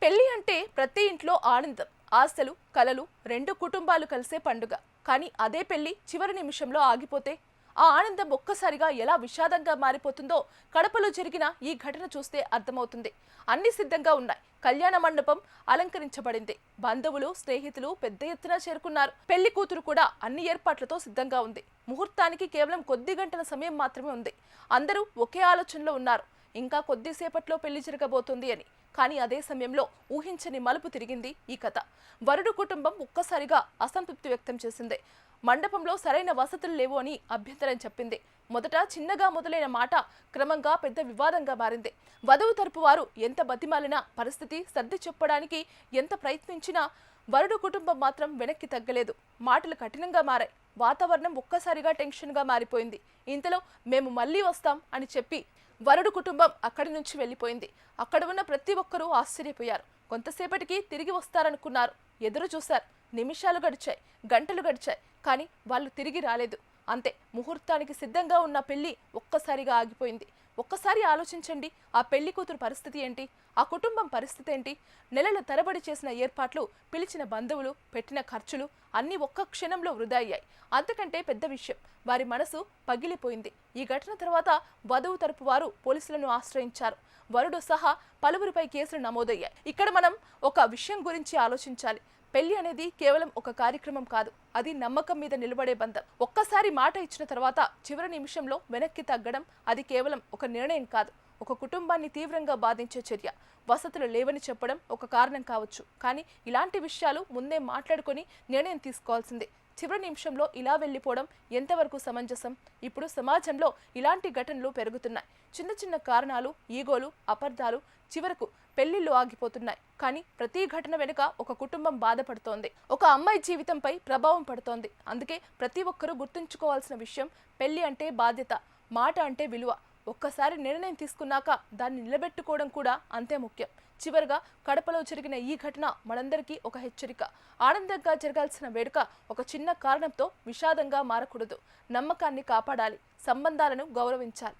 పెళ్లి అంటే ప్రతి ఇంట్లో ఆనందం, ఆశలు, కలలు రెండు కుటుంబాలు కలిసే పండుగ. కానీ అదే పెళ్లి చివరి నిమిషంలో ఆగిపోతే ఆ ఆనందం ఒక్కసారిగా ఎలా విషాదంగా మారిపోతుందో కడపలో జరిగిన ఈ ఘటన చూస్తే అర్థమవుతుంది. అన్ని సిద్ధంగా ఉన్నాయి. కళ్యాణ మండపం అలంకరించబడింది. బంధువులు, స్నేహితులు పెద్ద ఎత్తున చేరుకున్నారు. పెళ్లి కూతురు కూడా అన్ని ఏర్పాట్లతో సిద్ధంగా ఉంది. ముహూర్తానికి కేవలం కొద్ది గంటల సమయం మాత్రమే ఉంది. అందరూ ఒకే ఆలోచనలో ఉన్నారు. ఇంకా కొద్దిసేపట్లో పెళ్లి జరగబోతుంది అని. కానీ అదే సమయంలో ఊహించని మలుపు తిరిగింది ఈ కథ. వరుడు కుటుంబం ఒక్కసారిగా అసంతృప్తి వ్యక్తం చేసింది. మండపంలో సరైన వసతులు లేవు అని అభ్యంతరం చెప్పింది. మొదట చిన్నగా మొదలైన మాట క్రమంగా పెద్ద వివాదంగా మారింది. వధువు తరపు వారు ఎంత బతిమాలినా, పరిస్థితి సర్ది చెప్పడానికి ఎంత ప్రయత్నించినా వరుడు కుటుంబం మాత్రం వెనక్కి తగ్గలేదు. మాటలు కఠినంగా మారాయి. వాతావరణం ఒక్కసారిగా టెన్షన్గా మారిపోయింది. ఇంతలో మేము మళ్ళీ వస్తాం అని చెప్పి వరుడు కుటుంబం అక్కడి నుంచి వెళ్ళిపోయింది. అక్కడ ఉన్న ప్రతి ఒక్కరూ ఆశ్చర్యపోయారు. కొంతసేపటికి తిరిగి వస్తారనుకున్నారు. ఎదురు చూశారు. నిమిషాలు గడిచాయి, గంటలు గడిచాయి. కానీ వాళ్ళు తిరిగి రాలేదు. అంతే, ముహూర్తానికి సిద్ధంగా ఉన్న పెళ్లి ఒక్కసారిగా ఆగిపోయింది. ఒక్కసారి ఆలోచించండి, ఆ పెళ్లి కూతురు పరిస్థితి ఏంటి, ఆ కుటుంబం పరిస్థితి ఏంటి? నెలల తరబడి చేసిన ఏర్పాట్లు, పిలిచిన బంధువులు, పెట్టిన ఖర్చులు అన్నీ ఒక్క క్షణంలో వృధా అయ్యాయి. అంతకంటే పెద్ద విషయం, వారి మనసు పగిలిపోయింది. ఈ ఘటన తర్వాత వధువు తరపు వారు పోలీసులను ఆశ్రయించారు. వరుడు సహా పలువురిపై కేసులు నమోదయ్యాయి. ఇక్కడ మనం ఒక విషయం గురించి ఆలోచించాలి. పెళ్లి అనేది కేవలం ఒక కార్యక్రమం కాదు, అది నమ్మకం మీద నిలబడే బంధం. ఒక్కసారి మాట ఇచ్చిన తర్వాత చివరి నిమిషంలో వెనక్కి తగ్గడం అది కేవలం ఒక నిర్ణయం కాదు, ఒక కుటుంబాన్ని తీవ్రంగా బాధించే చర్య. వసతులు లేవని చెప్పడం ఒక కారణం కావచ్చు, కానీ ఇలాంటి విషయాలు ముందే మాట్లాడుకొని నిర్ణయం తీసుకోవాల్సిందే. చివరి నిమిషంలో ఇలా వెళ్ళిపోవడం ఎంతవరకు సమంజసం? ఇప్పుడు సమాజంలో ఇలాంటి ఘటనలు పెరుగుతున్నాయి. చిన్న చిన్న కారణాలు, ఈగోలు, అపార్థాలు చివరకు పెళ్లిళ్ళు ఆగిపోతున్నాయి. కానీ ప్రతి ఘటన వెనుక ఒక కుటుంబం బాధపడుతోంది, ఒక అమ్మాయి జీవితంపై ప్రభావం పడుతోంది. అందుకే ప్రతి ఒక్కరూ గుర్తుంచుకోవాల్సిన విషయం, పెళ్లి అంటే బాధ్యత, మాట అంటే విలువ. ఒక్కసారి నిర్ణయం తీసుకున్నాక దాన్ని నిలబెట్టుకోవడం కూడా అంతే ముఖ్యం. చివరిగా కడపలో జరిగిన ఈ ఘటన మనందరికీ ఒక హెచ్చరిక. ఆనందంగా జరగాల్సిన వేడుక ఒక చిన్న కారణంతో విషాదంగా మారకూడదు. నమ్మకాన్ని కాపాడాలి, సంబంధాలను గౌరవించాలి.